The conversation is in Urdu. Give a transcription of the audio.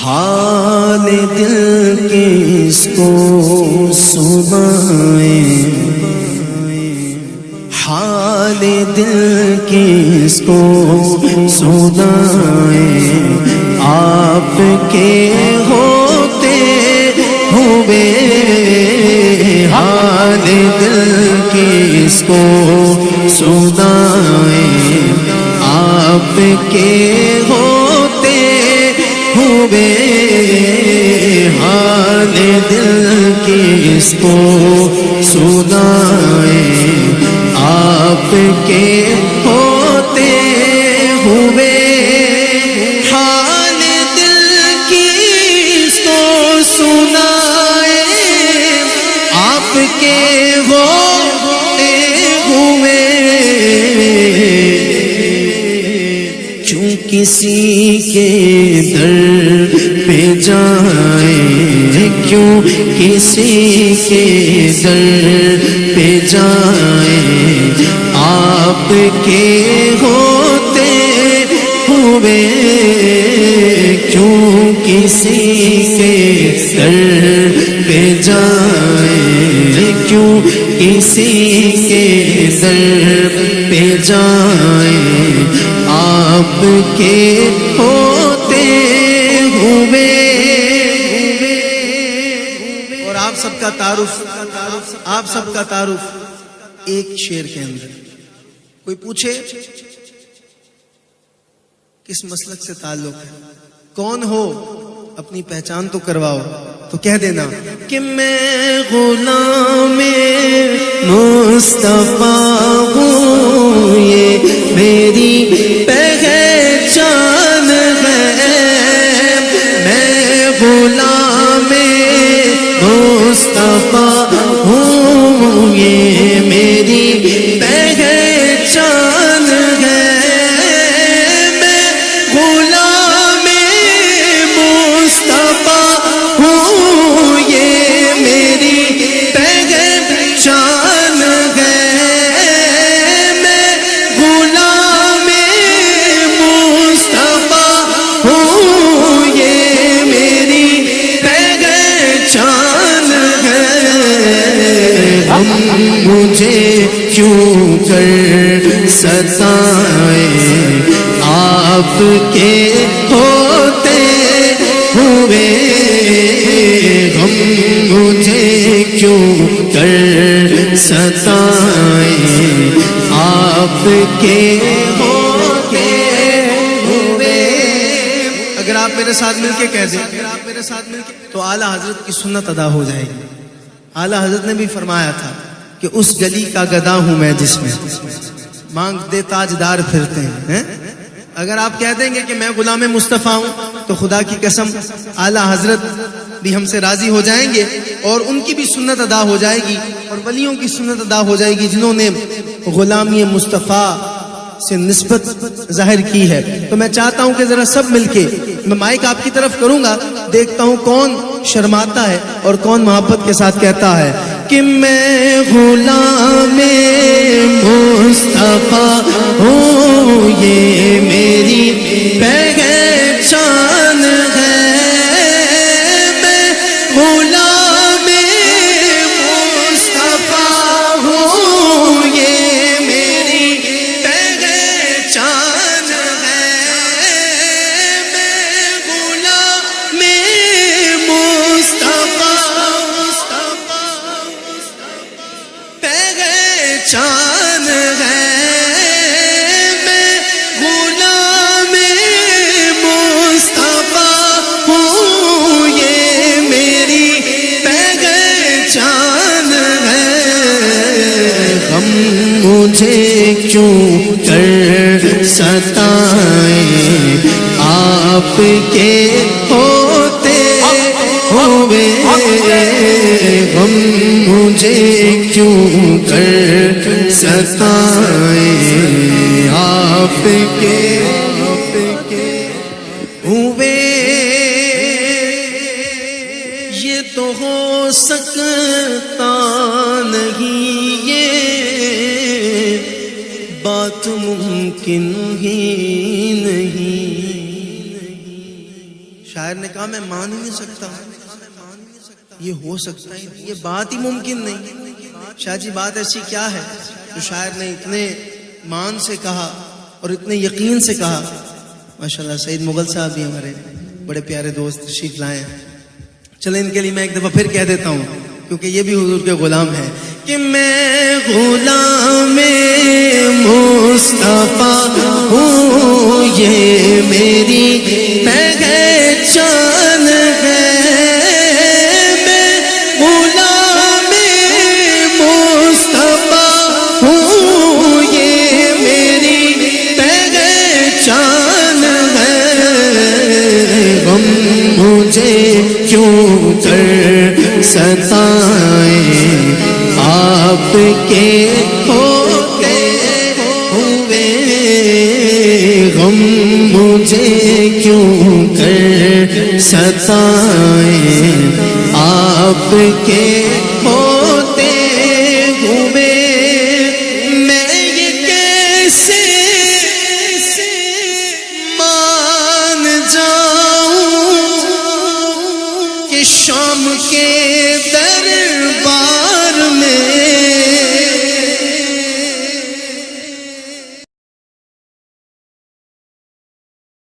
حال دل کس کو سنائیں، حال دل کس کو سنائیں، آپ کے ہوتے ہوئے حال دل کس کو سنائیں، آپ کے ہوتے ہوئے حال دل کس کو سنائیں، آپ کے ہوتے ہوئے حال دل کس کو سنائیں، آپ کے ہوتے ہوئے کیوں کسی کے در پہ جائیں، کیوں کسی کے در پہ جائیں، آپ کے ہوتے ہوئے کیوں کسی کے در پہ جائیں، کیوں کسی کے در پہ جائیں، آپ کے ہوتے ہوئے۔ اور آپ سب کا تعارف، آپ سب کا تعارف ایک شعر کے اندر۔ کوئی پوچھے کس مسلک سے تعلق ہے، کون ہو، اپنی پہچان تو کرواؤ، تو کہہ دینا کہ میں غلام مصطفیٰ ہوں، یہ میری پہچان ہے، میں غلام مصطفیٰ ہوں، یہ میری پہچان ہے، میں غلام مصطفیٰ ہوں، یہ میری پہچان ہے، میں غلام مصطفیٰ ہوں، یہ میری پہچان ہے، ہم مجھے کیوں کر ستائیں، آپ کے ہوتے ہوئے، ہم مجھے کیوں کر ستائیں، آپ کے ہوتے ہوئے۔ اگر آپ میرے ساتھ مل کے کہہ دیں، تو اعلیٰ حضرت کی سنت ادا ہو جائے گی۔ اعلیٰ حضرت نے بھی فرمایا تھا کہ اس گلی کا گدا ہوں میں جس میں مانگ دے تاجدار پھرتے ہیں۔ اگر آپ کہہ دیں گے کہ میں غلام مصطفیٰ ہوں، تو خدا کی قسم اعلیٰ حضرت بھی ہم سے راضی ہو جائیں گے، اور ان کی بھی سنت ادا ہو جائے گی، اور ولیوں کی سنت ادا ہو جائے گی جنہوں نے غلامی مصطفیٰ سے نسبت ظاہر کی ہے۔ تو میں چاہتا ہوں کہ ذرا سب مل کے، میں مائک آپ کی طرف کروں گا، دیکھتا ہوں کون شرماتا ہے اور کون محبت کے ساتھ کہتا ہے کہ میں غلام مصطفیٰ ہوں، یہ میری پہچان ہے، میں غلام مصطفیٰ ہوں، یہ میری پہچان ہے، میں غلام مصطفیٰ پہچان ہے، میں غلام مصطفیٰ ہوں، یہ میری پہچان ہے، ہم مجھے کیوں کر ستائیں، آپ کے ہوتے ہوئے، ہم مجھے کیوں کر ستائیں، آپ کے ہوئے، یہ تو ہو سکتا نہیں، یہ بات ممکن ہی نہیں۔ شاعر نے کہا میں مان ہی نہیں سکتا، یہ ہو سکتا ہے، یہ بات ہی ممکن نہیں۔ شاہ جی بات ایسی کیا ہے جو شاعر نے اتنے مان سے کہا اور اتنے یقین سے کہا؟ ماشاءاللہ سعید مغل صاحب بھی ہمارے بڑے پیارے دوست تشریف لائے ہیں، چلیں ان کے لیے میں ایک دفعہ پھر کہہ دیتا ہوں کیونکہ یہ بھی حضور کے غلام ہیں کہ میں غلام مصطفیٰ ہوں، یہ میری پہچان ہے، میں غلام مصطفیٰ ہوں، یہ میری پہچان ہے، غم مجھے کیوں کر ستائیں آپ کے ہوتے ہوئے، غم مجھے کیوں کر ستائیں آپ کے ہوتے ہوئے، میں یہ کیسے مان جاؤں کہ شام کے